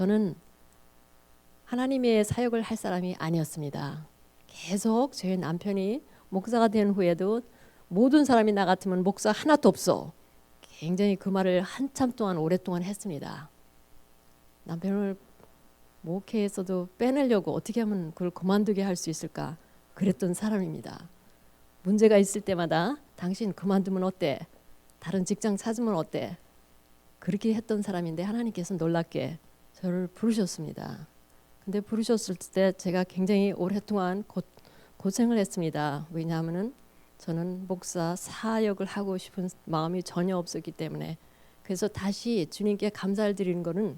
저는 하나님의 사역을 할 사람이 아니었습니다. 계속 저희 남편이 목사가 된 후에도 모든 사람이 나 같으면 목사 하나도 없어. 굉장히 그 말을 한참 동안 오랫동안 했습니다. 남편을 목회에서도 빼내려고 어떻게 하면 그걸 그만두게 할 수 있을까 그랬던 사람입니다. 문제가 있을 때마다 당신 그만두면 어때? 다른 직장 찾으면 어때? 그렇게 했던 사람인데 하나님께서 놀랍게 저를 부르셨습니다. 근데 부르셨을 때 제가 굉장히 오랫동안 고생을 했습니다. 왜냐하면은 저는 목사 사역을 하고 싶은 마음이 전혀 없었기 때문에. 그래서 다시 주님께 감사를 드리는 것은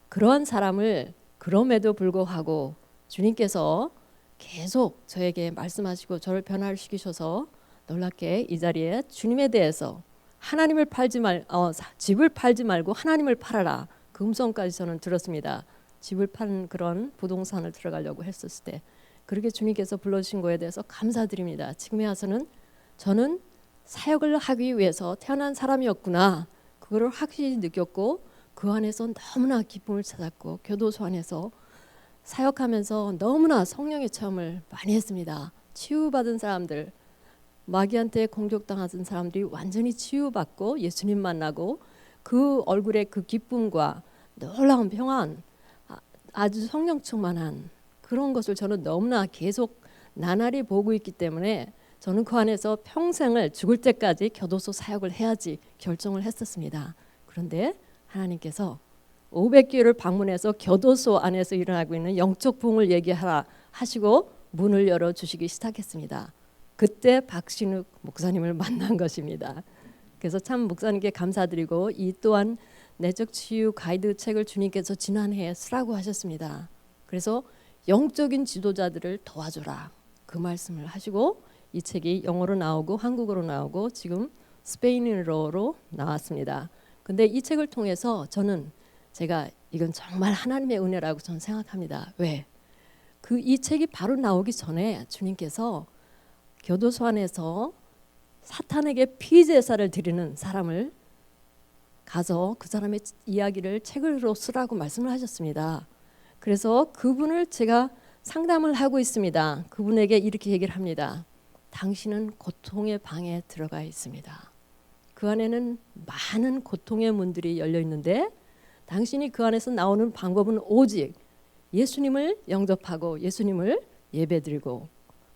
그러한 사람을 그럼에도 불구하고 주님께서 계속 저에게 말씀하시고 저를 변화시키셔서 놀랍게 이 자리에 주님에 대해서 하나님을 집을 팔지 말고 하나님을 팔아라. 그 음성까지 저는 들었습니다. 집을 파는 그런 부동산을 들어가려고 했었을 때 그렇게 주님께서 불러주신 거에 대해서 감사드립니다. 지금에 와서는 저는 사역을 하기 위해서 태어난 사람이었구나. 그거를 확실히 느꼈고 그 안에서 너무나 기쁨을 찾았고 교도소 안에서 사역하면서 너무나 성령의 체험을 많이 했습니다. 치유받은 사람들, 마귀한테 공격당하던 사람들이 완전히 치유받고 예수님 만나고 그 얼굴에 그 기쁨과 놀라운 평안, 아주 성령 충만한 그런 것을 저는 너무나 계속 나날이 보고 있기 때문에 저는 그 안에서 평생을 죽을 때까지 교도소 사역을 해야지 결정을 했었습니다. 그런데 하나님께서 500교회를 방문해서 교도소 안에서 일어나고 있는 영적 부흥을 얘기하라 하시고 문을 열어주시기 시작했습니다. 그때 박신욱 목사님을 만난 것입니다. 그래서 참 목사님께 감사드리고 이 또한 내적 치유 가이드 책을 주님께서 지난해에 쓰라고 하셨습니다. 그래서 영적인 지도자들을 도와줘라 그 말씀을 하시고 이 책이 영어로 나오고 한국어로 나오고 지금 스페인어로 나왔습니다. 근데 이 책을 통해서 제가 이건 정말 하나님의 은혜라고 저는 생각합니다. 왜? 이 책이 바로 나오기 전에 주님께서 교도소 안에서 사탄에게 피제사를 드리는 사람을 가서 그 사람의 이야기를 책으로 쓰라고 말씀을 하셨습니다. 그래서 그분을 제가 상담을 하고 있습니다. 그분에게 이렇게 얘기를 합니다. 당신은 고통의 방에 들어가 있습니다. 그 안에는 많은 고통의 문들이 열려 있는데 당신이 그 안에서 나오는 방법은 오직 예수님을 영접하고 예수님을 예배드리고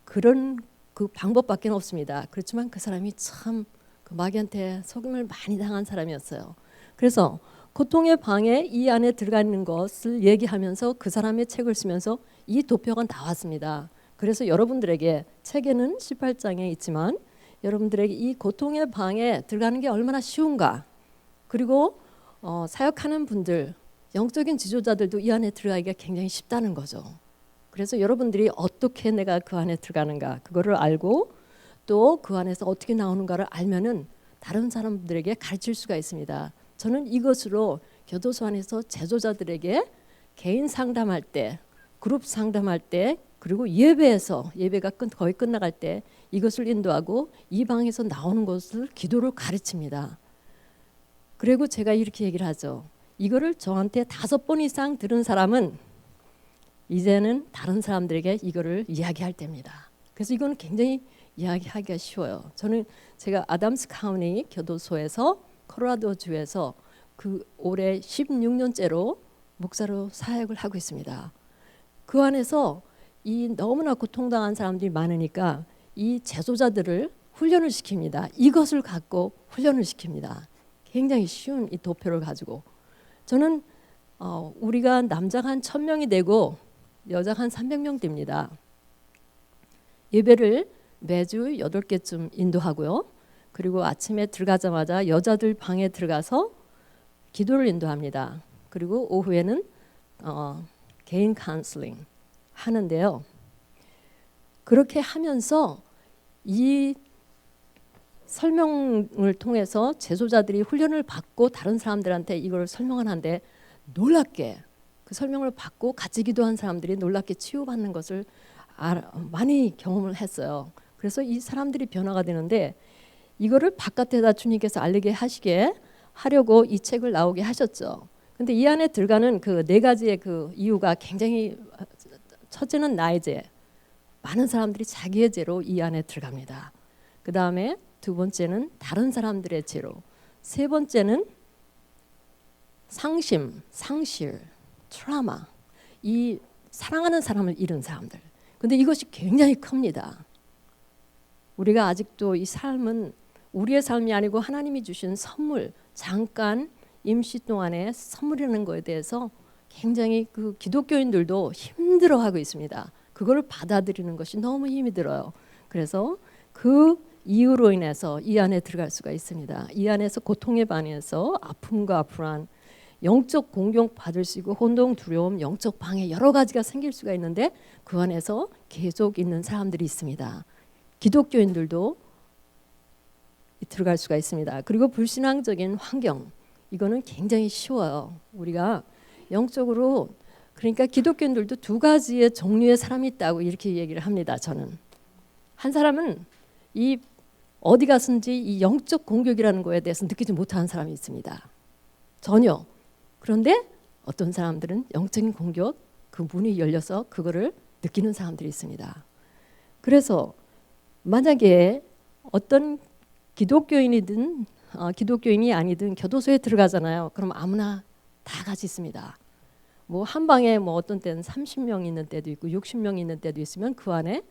그런 그 방법밖에 없습니다. 그렇지만 그 사람이 참 그 마귀한테 속임을 많이 당한 사람이었어요. 그래서 고통의 방에 이 안에 들어가 있는 것을 얘기하면서 그 사람의 책을 쓰면서 이 도표가 나왔습니다. 그래서 여러분들에게 책에는 18장에 있지만 여러분들에게 이 고통의 방에 들어가는 게 얼마나 쉬운가 그리고 사역하는 분들 영적인 지도자들도 이 안에 들어가기가 굉장히 쉽다는 거죠. 그래서 여러분들이 어떻게 내가 그 안에 들어가는가 그거를 알고 또 그 안에서 어떻게 나오는가를 알면은 다른 사람들에게 가르칠 수가 있습니다. 저는 이것으로 교도소 안에서 제조자들에게 개인 상담할 때 그룹 상담할 때 그리고 예배가 거의 끝나갈 때 이것을 인도하고 이 방에서 나오는 것을 기도를 가르칩니다. 그리고 제가 이렇게 얘기를 하죠. 이거를 저한테 5번 이상 들은 사람은 이제는 다른 사람들에게 이거를 이야기할 때입니다. 그래서 이거는 굉장히 이야기하기가 쉬워요. 제가 아담스 카운티 교도소에서 콜로라도 주에서 그 올해 16년째로 목사로 사역을 하고 있습니다. 그 안에서 이 너무나 고통당한 사람들이 많으니까 이 제소자들을 훈련을 시킵니다. 이것을 갖고 훈련을 시킵니다. 굉장히 쉬운 이 도표를 가지고 저는 우리가 남자가 한 1000명이 되고 여자가 한 300명 됩니다. 예배를 매주 8개쯤 인도하고요. 그리고 아침에 들어가자마자 여자들 방에 들어가서 기도를 인도합니다. 그리고 오후에는 개인 카운슬링 하는데요. 그렇게 하면서 이 설명을 통해서 제소자들이 훈련을 받고 다른 사람들한테 이걸 설명을 하는데 놀랍게 그 설명을 받고 같이 기도한 사람들이 놀랍게 치유받는 것을 많이 경험을 했어요. 그래서 이 사람들이 변화가 되는데 이거를 바깥에다 주님께서 알리게 하려고 이 책을 나오게 하셨죠. 근데 이 안에 들어가는 그 네 가지의 그 이유가 굉장히 첫째는 나의 죄. 많은 사람들이 자기의 죄로 이 안에 들어갑니다. 그 다음에 두 번째는 다른 사람들의 죄로. 세 번째는 상심, 상실, 트라우마. 이 사랑하는 사람을 잃은 사람들. 근데 이것이 굉장히 큽니다. 우리가 아직도 이 삶은 우리의 삶이 아니고 하나님이 주신 선물, 잠깐 임시 동안의 선물이라는 거에 대해서 굉장히 그 기독교인들도 힘들어하고 있습니다. 그걸 받아들이는 것이 너무 힘이 들어요. 그래서 그 이유로 인해서 이 안에 들어갈 수가 있습니다. 이 안에서 고통에 반해서 아픔과 불안, 영적 공격 받을 수 있고 혼동, 두려움, 영적 방해 여러 가지가 생길 수가 있는데 그 안에서 계속 있는 사람들이 있습니다. 기독교인들도 들어갈 수가 있습니다. 그리고 불신앙적인 환경, 이거는 굉장히 쉬워요. 우리가 영적으로, 그러니까 기독교인들도 두 가지의 종류의 사람이 있다고 이렇게 얘기를 합니다. 저는 한 사람은 이 어디 가든지 이 영적 공격이라는 거에 대해서 느끼지 못하는 사람이 있습니다. 전혀. 그런데 어떤 사람들은 영적인 공격, 그 문이 열려서 그거를 느끼는 사람들이 있습니다. 그래서 만약에 어떤 기독교인이든 기독교인이 아니든 교도소에 들어가잖아요. 그럼 아무나 다 같이 있습니다. 뭐 한 방에 뭐 어떤 때는 30명 있는 때도 있고 60명 있는 때도 있으면 그 안에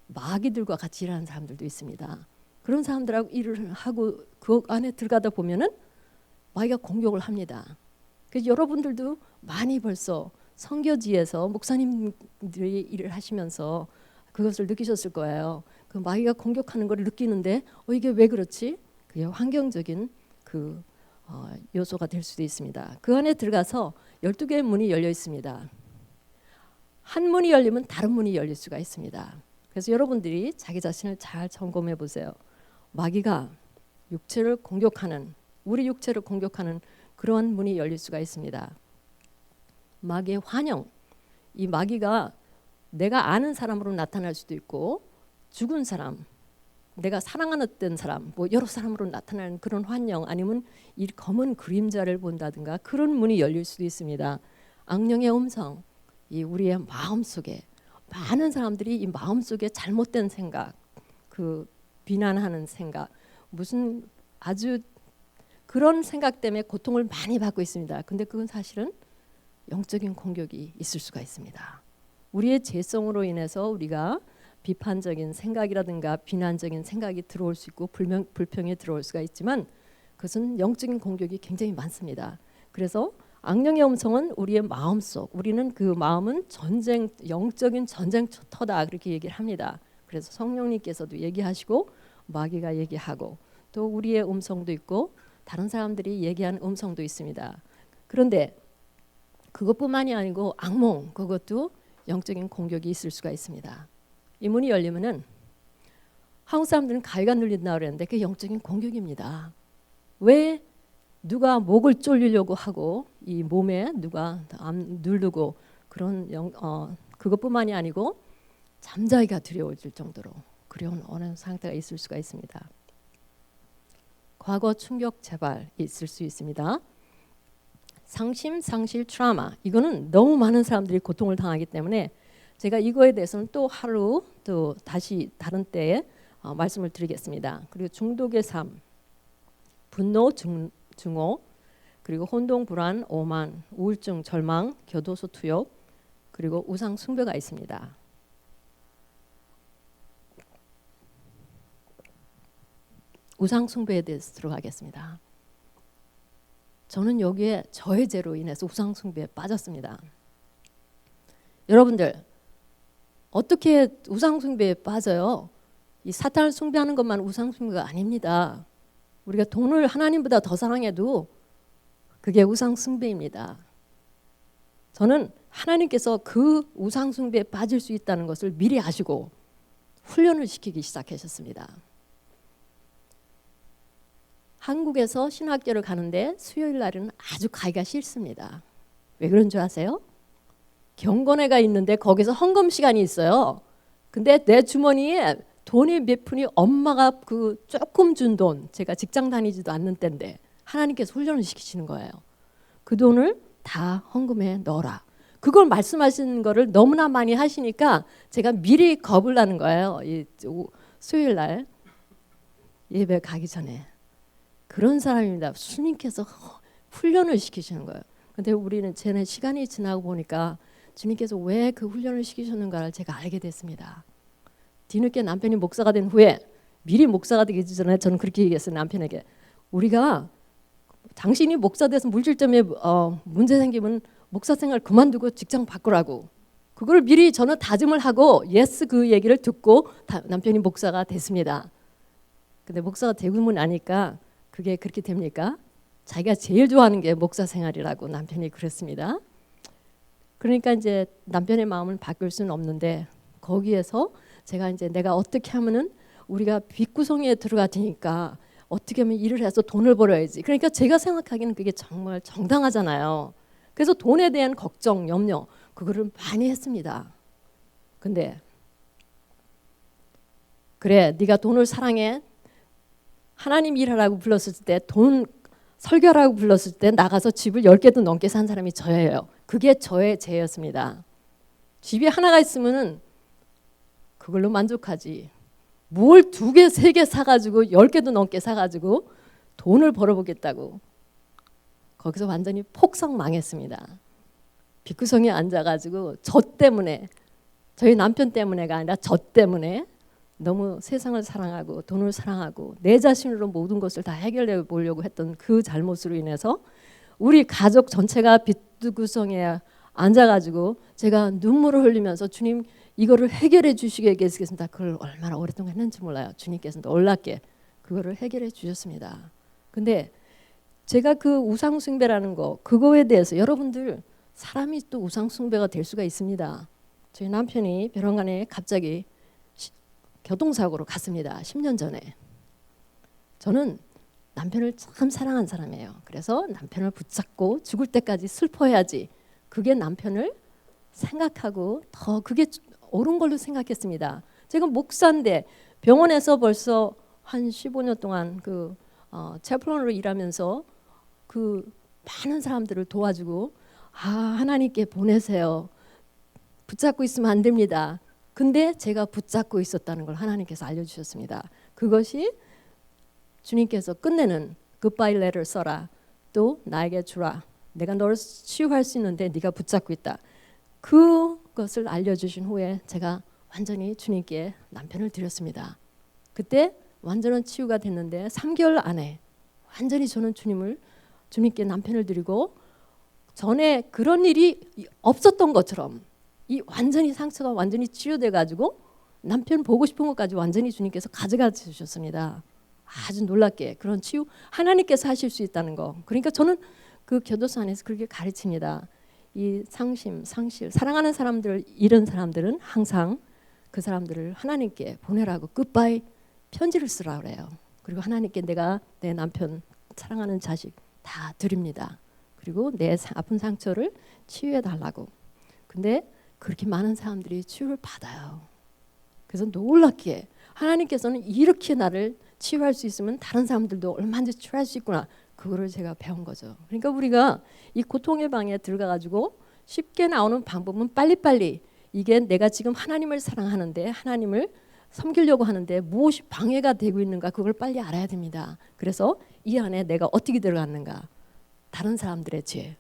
마귀들과 같이 일하는 사람들도 있습니다. 그런 사람들하고 일을 하고 그 안에 들어가다 보면은 마귀가 공격을 합니다. 그래서 여러분들도 많이 벌써 선교지에서 목사님들이 일을 하시면서 그것을 느끼셨을 거예요. 그 마귀가 공격하는 걸 느끼는데 이게 왜 그렇지? 그게 환경적인 그 요소가 될 수도 있습니다. 그 안에 들어가서 12개의 문이 열려 있습니다. 한 문이 열리면 다른 문이 열릴 수가 있습니다. 그래서 여러분들이 자기 자신을 잘 점검해 보세요. 마귀가 육체를 공격하는, 우리 육체를 공격하는 그런 문이 열릴 수가 있습니다. 마귀의 환영, 이 마귀가 내가 아는 사람으로 나타날 수도 있고 죽은 사람, 내가 사랑하는 사람, 뭐 여러 사람으로 나타나는 그런 환영, 아니면 이 검은 그림자를 본다든가 그런 문이 열릴 수도 있습니다. 악령의 음성, 이 우리의 마음 속에 많은 사람들이 이 마음 속에 잘못된 생각, 그 비난하는 생각, 무슨 아주 그런 생각 때문에 고통을 많이 받고 있습니다. 근데 그건 사실은 영적인 공격이 있을 수가 있습니다. 우리의 죄성으로 인해서 우리가 비판적인 생각이라든가 비난적인 생각이 들어올 수 있고 불평이 들어올 수가 있지만 그것은 영적인 공격이 굉장히 많습니다. 그래서 악령의 음성은 우리의 마음속, 우리는 그 마음은 전쟁, 영적인 전쟁터다 그렇게 얘기를 합니다. 그래서 성령님께서도 얘기하시고 마귀가 얘기하고 또 우리의 음성도 있고 다른 사람들이 얘기하는 음성도 있습니다. 그런데 그것뿐만이 아니고 악몽, 그것도 영적인 공격이 있을 수가 있습니다. 이 문이 열리면은 한국 사람들은 가위가 눌린다 그랬는데 그게 영적인 공격입니다. 왜 누가 목을 졸리려고 하고 이 몸에 누가 누르고 그런 그것뿐만이 아니고 잠자기가 두려워질 정도로 그런 어느 상태가 있을 수가 있습니다. 과거 충격 재발이 있을 수 있습니다. 상심, 상실, 트라우마, 이거는 너무 많은 사람들이 고통을 당하기 때문에 제가 이거에 대해서는 또 하루 또 다시 다른 때에 말씀을 드리겠습니다. 그리고 중독의 삶, 분노, 증오, 그리고 혼동, 불안, 오만, 우울증, 절망, 교도소 투역, 그리고 우상 숭배가 있습니다. 우상 숭배에 대해서 들어가겠습니다. 저는 여기에 저의 죄로 인해서 우상 숭배에 빠졌습니다. 여러분들 어떻게 우상 숭배에 빠져요? 이 사탄을 숭배하는 것만 우상 숭배가 아닙니다. 우리가 돈을 하나님보다 더 사랑해도 그게 우상 숭배입니다. 저는 하나님께서 그 우상 숭배에 빠질 수 있다는 것을 미리 아시고 훈련을 시키기 시작하셨습니다. 한국에서 신학교를 가는데 수요일 날은 아주 가기가 싫습니다. 왜 그런 줄 아세요? 경건회가 있는데 거기서 헌금 시간이 있어요. 근데 내 주머니에 돈이 몇 푼이 엄마가 그 조금 준 돈, 제가 직장 다니지도 않는 때인데 하나님께서 훈련을 시키시는 거예요. 그 돈을 다 헌금에 넣어라. 그걸 말씀하시는 거를 너무나 많이 하시니까 제가 미리 겁을 나는 거예요. 이 수요일 날 예배 가기 전에. 그런 사람입니다. 주님께서 훈련을 시키시는 거예요. 근데 우리는 쟤네 시간이 지나고 보니까 주님께서 왜 그 훈련을 시키셨는가를 제가 알게 됐습니다. 뒤늦게 남편이 목사가 된 후에, 미리 목사가 되기 전에 저는 그렇게 얘기했어요. 남편에게. 우리가 당신이 목사 돼서 물질점에 문제 생기면 목사 생활 그만두고 직장 바꾸라고. 그걸 미리 저는 다짐을 하고 예스 그 얘기를 듣고 남편이 목사가 됐습니다. 근데 목사가 되고 나니까 그게 그렇게 됩니까? 자기가 제일 좋아하는 게 목사 생활이라고 남편이 그랬습니다. 그러니까 이제 남편의 마음을 바꿀 수는 없는데 거기에서 제가 이제 내가 어떻게 하면은 우리가 빚구성에 들어가니까 어떻게 하면 일을 해서 돈을 벌어야지. 그러니까 제가 생각하기에는 그게 정말 정당하잖아요. 그래서 돈에 대한 걱정, 염려 그거를 많이 했습니다. 근데 그래 네가 돈을 사랑해. 하나님 일하라고 불렀을 때 돈 설교라고 불렀을 때 나가서 집을 10개도 넘게 산 사람이 저예요. 그게 저의 죄였습니다. 집이 하나가 있으면은 그걸로 만족하지. 뭘 2개, 3개 사가지고 10개도 넘게 사가지고 돈을 벌어보겠다고. 거기서 완전히 폭삭 망했습니다. 빚구성에 앉아가지고 저 때문에, 저희 남편 때문에가 아니라 저 때문에 너무 세상을 사랑하고 돈을 사랑하고 내 자신으로 모든 것을 다 해결해 보려고 했던 그 잘못으로 인해서 우리 가족 전체가 빚구성에 앉아가지고 제가 눈물을 흘리면서 주님 이거를 해결해 주시겠습니다. 그걸 얼마나 오랫동안 했는지 몰라요. 주님께서 놀랍게 그거를 해결해 주셨습니다. 근데 제가 그 우상숭배라는 거 그거에 대해서 여러분들 사람이 또 우상숭배가 될 수가 있습니다. 저희 남편이 벼랑간에 갑자기 교통사고로 갔습니다. 10년 전에. 저는 남편을 참 사랑한 사람이에요. 그래서 남편을 붙잡고 죽을 때까지 슬퍼해야지. 그게 남편을 생각하고 더 그게 옳은 걸로 생각했습니다. 제가 목사인데 병원에서 벌써 한 15년 동안 그 채플런으로 일하면서 그 많은 사람들을 도와주고 하나님께 보내세요. 붙잡고 있으면 안 됩니다. 근데 제가 붙잡고 있었다는 걸 하나님께서 알려주셨습니다. 그것이 주님께서 끝내는 굿바이 레터를 써라. 또 나에게 주라. 내가 너를 치유할 수 있는데 네가 붙잡고 있다. 그것을 알려주신 후에 제가 완전히 주님께 남편을 드렸습니다. 그때 완전한 치유가 됐는데 3개월 안에 완전히 저는 주님께 남편을 드리고 전에 그런 일이 없었던 것처럼 이 완전히 상처가 완전히 치유돼 가지고 남편 보고 싶은 것까지 완전히 주님께서 가져가 주셨습니다. 아주 놀랍게 그런 치유 하나님께서 하실 수 있다는 거. 그러니까 저는 그 교도소 안에서 그렇게 가르칩니다. 이 상심, 상실, 사랑하는 사람들 잃은 사람들은 항상 그 사람들을 하나님께 보내라고 굿바이 편지를 쓰라 그래요. 그리고 하나님께 내가 내 남편 사랑하는 자식 다 드립니다. 그리고 내 아픈 상처를 치유해 달라고. 근데 그렇게 많은 사람들이 치유를 받아요. 그래서 놀랍게 하나님께서는 이렇게 나를 치유할 수 있으면 다른 사람들도 얼마든지 치유할 수 있구나. 그거를 제가 배운 거죠. 그러니까 우리가 이 고통의 방에 들어가 가지고 쉽게 나오는 방법은 빨리빨리 이게 내가 지금 하나님을 사랑하는데 하나님을 섬기려고 하는데 무엇이 방해가 되고 있는가 그걸 빨리 알아야 됩니다. 그래서 이 안에 내가 어떻게 들어갔는가. 다른 사람들의 죄.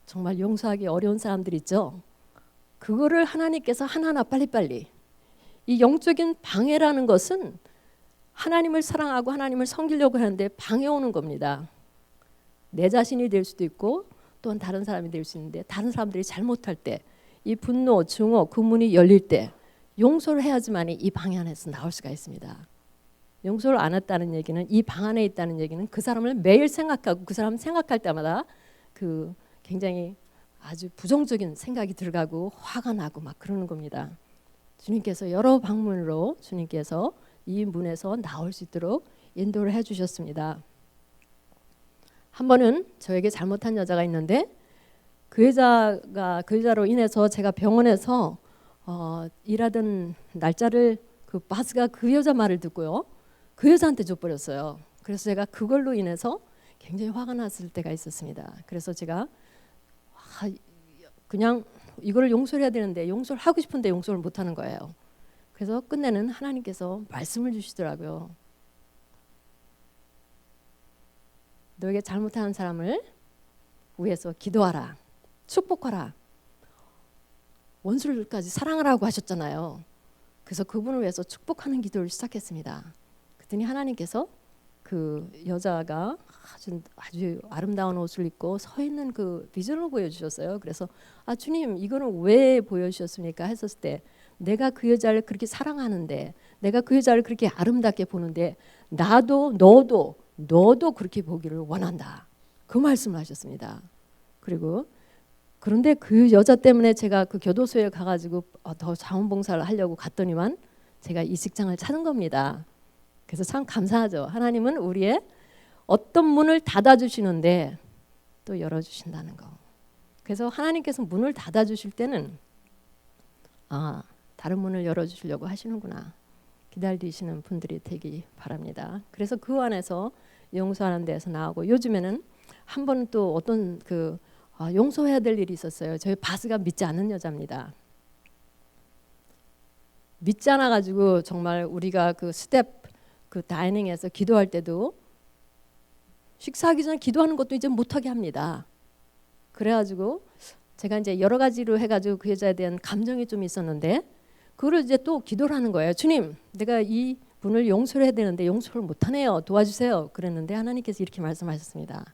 정말 용서하기 어려운 사람들 있죠. 그거를 하나님께서 하나하나 빨리빨리. 이 영적인 방해라는 것은 하나님을 사랑하고 하나님을 섬기려고 하는데 방해오는 겁니다. 내 자신이 될 수도 있고 또한 다른 사람이 될 수 있는데 다른 사람들이 잘못할 때 이 분노, 증오, 그 문이 열릴 때 용서를 해야지만 이 방 안에서 나올 수가 있습니다. 용서를 안 했다는 얘기는 이 방 안에 있다는 얘기는 그 사람을 매일 생각하고 그 사람 생각할 때마다 그 굉장히 아주 부정적인 생각이 들어가고 화가 나고 막 그러는 겁니다. 주님께서 여러 방문으로 주님께서 이 문에서 나올 수 있도록 인도를 해주셨습니다. 한 번은 저에게 잘못한 여자가 있는데 그 여자로 인해서 제가 병원에서 일하던 날짜를 그 바스가 그 여자 말을 듣고요. 그 여자한테 줘버렸어요. 그래서 제가 그걸로 인해서 굉장히 화가 났을 때가 있었습니다. 그래서 제가 그냥 이걸 용서를 해야 되는데 용서를 하고 싶은데 용서를 못하는 거예요. 그래서 끝내는 하나님께서 말씀을 주시더라고요. 너에게 잘못하는 사람을 위해서 기도하라. 축복하라. 원수를까지 사랑하라고 하셨잖아요. 그래서 그분을 위해서 축복하는 기도를 시작했습니다. 그랬더니 하나님께서 그 여자가 아주 아름다운 옷을 입고 서 있는 그 비전을 보여주셨어요. 그래서 주님 이거는 왜 보여주셨습니까? 했었을 때 내가 그 여자를 그렇게 사랑하는데 내가 그 여자를 그렇게 아름답게 보는데 나도 너도 그렇게 보기를 원한다. 그 말씀을 하셨습니다. 그리고 그런데 그 여자 때문에 제가 그 교도소에 가가지고 더 자원봉사를 하려고 갔더니만 제가 이 직장을 찾은 겁니다. 그래서 참 감사하죠. 하나님은 우리의 어떤 문을 닫아주시는데 또 열어주신다는 거. 그래서 하나님께서 문을 닫아주실 때는 다른 문을 열어주시려고 하시는구나. 기다리시는 분들이 되기 바랍니다. 그래서 그 안에서 용서하는 데서 나오고 요즘에는 한 번은 또 어떤 용서해야 될 일이 있었어요. 저희 바스가 믿지 않는 여자입니다. 믿지 않아 가지고 정말 우리가 그 스텝 그 다이닝에서 기도할 때도 식사하기 전에 기도하는 것도 이제 못하게 합니다. 그래가지고 제가 이제 여러 가지로 해가지고 그 여자에 대한 감정이 좀 있었는데 그걸 이제 또 기도를 하는 거예요. 주님, 내가 이 분을 용서를 해야 되는데 용서를 못하네요. 도와주세요. 그랬는데 하나님께서 이렇게 말씀하셨습니다.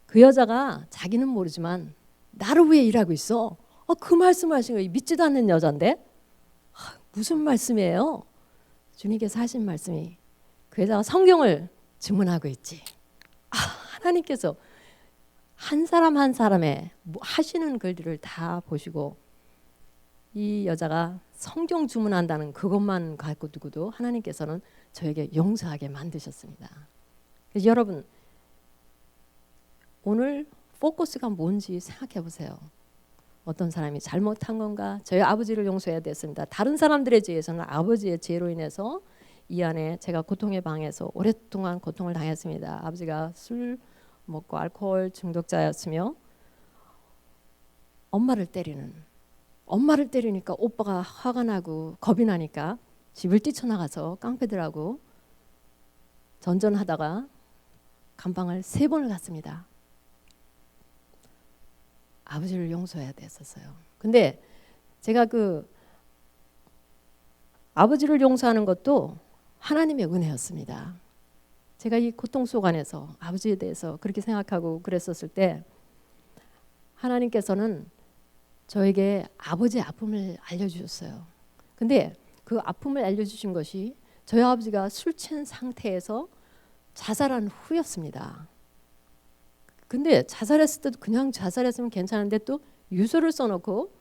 그 여자가 자기는 모르지만 나를 위해 일하고 있어. 그 말씀을 하신 거예요. 믿지도 않는 여자인데 무슨 말씀이에요? 주님께서 하신 말씀이 그 여자가 성경을 증문하고 있지. 하나님께서 한 사람 한 사람의 하시는 글들을 다 보시고 이 여자가 성경 주문한다는 그것만 갖고 두고도 하나님께서는 저에게 용서하게 만드셨습니다. 그래서 여러분 오늘 포커스가 뭔지 생각해 보세요. 어떤 사람이 잘못한 건가? 저희 아버지를 용서해야 됐습니다. 다른 사람들의 죄에서는 아버지의 죄로 인해서 이 안에 제가 고통의 방에서 오랫동안 고통을 당했습니다. 아버지가 술 먹고 알코올 중독자였으며 엄마를 때리니까 오빠가 화가 나고 겁이 나니까 집을 뛰쳐나가서 깡패들하고 전전하다가 감방을 3번을 갔습니다. 아버지를 용서해야 됐었어요. 근데 제가 그 아버지를 용서하는 것도 하나님의 은혜였습니다. 제가 이 고통 속 안에서 아버지에 대해서 그렇게 생각하고 그랬었을 때 하나님께서는 저에게 아버지의 아픔을 알려주셨어요. 근데 그 아픔을 알려주신 것이 저희 아버지가 술 취한 상태에서 자살한 후였습니다. 근데 자살했을 때도 그냥 자살했으면 괜찮은데 또 유서를 써놓고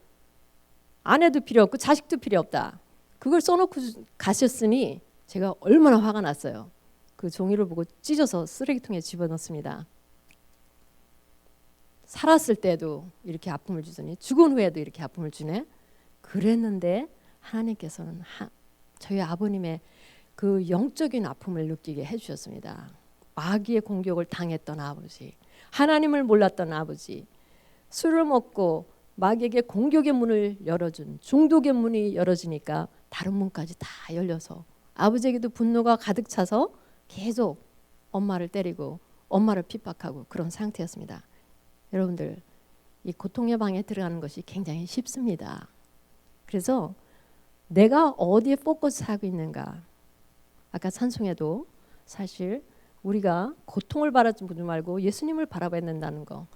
아내도 필요 없고 자식도 필요 없다. 그걸 써놓고 가셨으니 제가 얼마나 화가 났어요. 그 종이를 보고 찢어서 쓰레기통에 집어넣습니다. 살았을 때도 이렇게 아픔을 주더니 죽은 후에도 이렇게 아픔을 주네. 그랬는데 하나님께서는 저희 아버님의 그 영적인 아픔을 느끼게 해주셨습니다. 마귀의 공격을 당했던 아버지, 하나님을 몰랐던 아버지, 술을 먹고 마귀에게 공격의 문을 열어준 중독의 문이 열어지니까 다른 문까지 다 열려서 아버지에게도 분노가 가득 차서 계속 엄마를 때리고 엄마를 핍박하고 그런 상태였습니다. 여러분들 이 고통의 방에 들어가는 것이 굉장히 쉽습니다. 그래서 내가 어디에 포커스하고 있는가. 아까 찬송에도 사실 우리가 고통을 바라보지 말고 예수님을 바라봐야 된다는 거.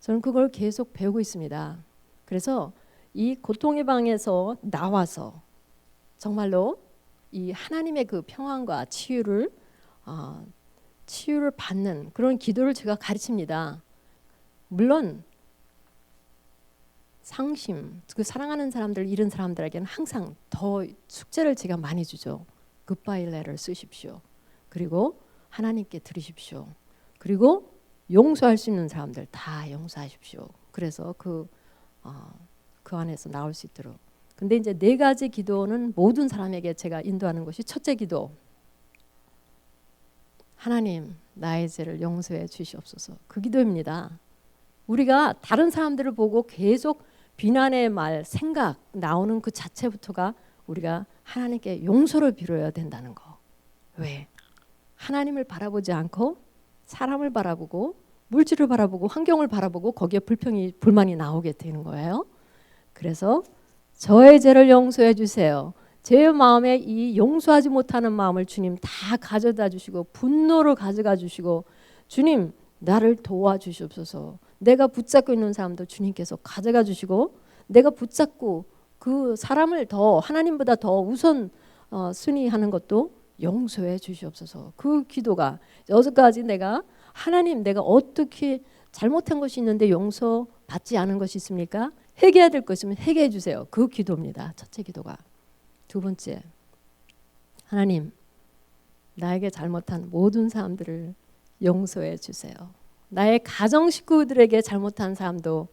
저는 그걸 계속 배우고 있습니다. 그래서 이 고통의 방에서 나와서 정말로 이 하나님의 그 평안과 치유를 받는 그런 기도를 제가 가르칩니다. 물론 상심, 그 사랑하는 사람들, 잃은 사람들에게는 항상 더 숙제를 제가 많이 주죠. 굿바이 레터를 쓰십시오. 그리고 하나님께 드리십시오. 그리고 용서할 수 있는 사람들 다 용서하십시오. 그래서 그 안에서 나올 수 있도록. 근데 이제 4가지 기도는 모든 사람에게 제가 인도하는 것이 첫째 기도. 하나님 나의 죄를 용서해 주시옵소서. 그 기도입니다. 우리가 다른 사람들을 보고 계속 비난의 말, 생각 나오는 그 자체부터가 우리가 하나님께 용서를 빌어야 된다는 거. 왜? 하나님을 바라보지 않고 사람을 바라보고 물질을 바라보고 환경을 바라보고 거기에 불만이 나오게 되는 거예요. 그래서 저의 죄를 용서해 주세요. 제 마음에 이 용서하지 못하는 마음을 주님 다 가져다 주시고 분노를 가져가 주시고 주님 나를 도와주시옵소서. 내가 붙잡고 있는 사람도 주님께서 가져가 주시고 내가 붙잡고 그 사람을 더 하나님보다 더 우선 순위하는 것도 용서해 주시옵소서. 그 기도가 여기까지 내가 하나님 내가 어떻게 잘못한 것이 있는데 용서받지 않은 것이 있습니까? 회개해야 될 것이면 회개해 주세요. 그 기도입니다. 첫째 기도가. 두 번째, 하나님 나에게 잘못한 모든 사람들을 용서해 주세요. 나의 가정 식구들에게 잘못한 사람도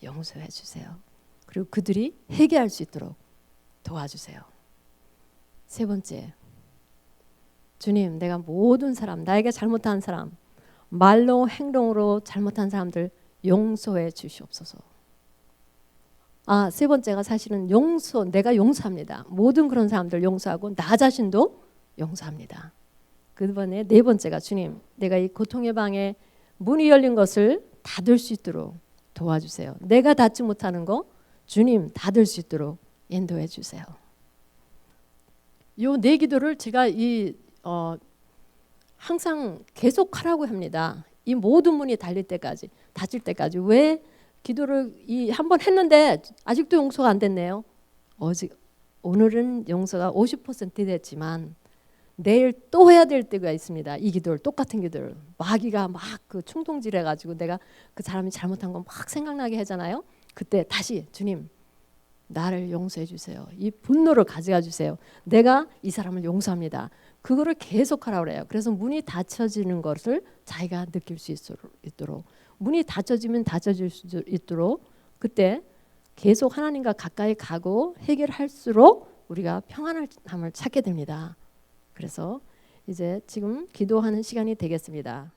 용서해 주세요. 그리고 그들이 회개할 수 있도록 도와주세요. 세 번째, 주님 내가 모든 사람 나에게 잘못한 사람 말로 행동으로 잘못한 사람들 용서해 주시옵소서. 세 번째가 사실은 내가 용서합니다. 모든 그런 사람들 용서하고 나 자신도 용서합니다. 그번에 네 번째가 주님 내가 이 고통의 방에 문이 열린 것을 닫을 수 있도록 도와주세요. 내가 닫지 못하는 거 주님 닫을 수 있도록 인도해 주세요. 요 네 기도를 제가 항상 계속하라고 합니다. 이 모든 문이 닫힐 때까지. 왜 기도를 한 번 했는데 아직도 용서가 안 됐네요. 오늘은 용서가 50% 됐지만 내일 또 해야 될 때가 있습니다. 이 기도를 똑같은 기도를 마귀가 막 그 충동질해가지고 내가 그 사람이 잘못한 거 막 생각나게 하잖아요. 그때 다시 주님 나를 용서해 주세요. 이 분노를 가져가 주세요. 내가 이 사람을 용서합니다. 그거를 계속하라고 그래요. 그래서 문이 닫혀지는 것을 자기가 느낄 수 있도록 문이 닫혀지면 닫혀질 수 있도록 그때 계속 하나님과 가까이 가고 해결할수록 우리가 평안함을 찾게 됩니다. 그래서 이제 지금 기도하는 시간이 되겠습니다.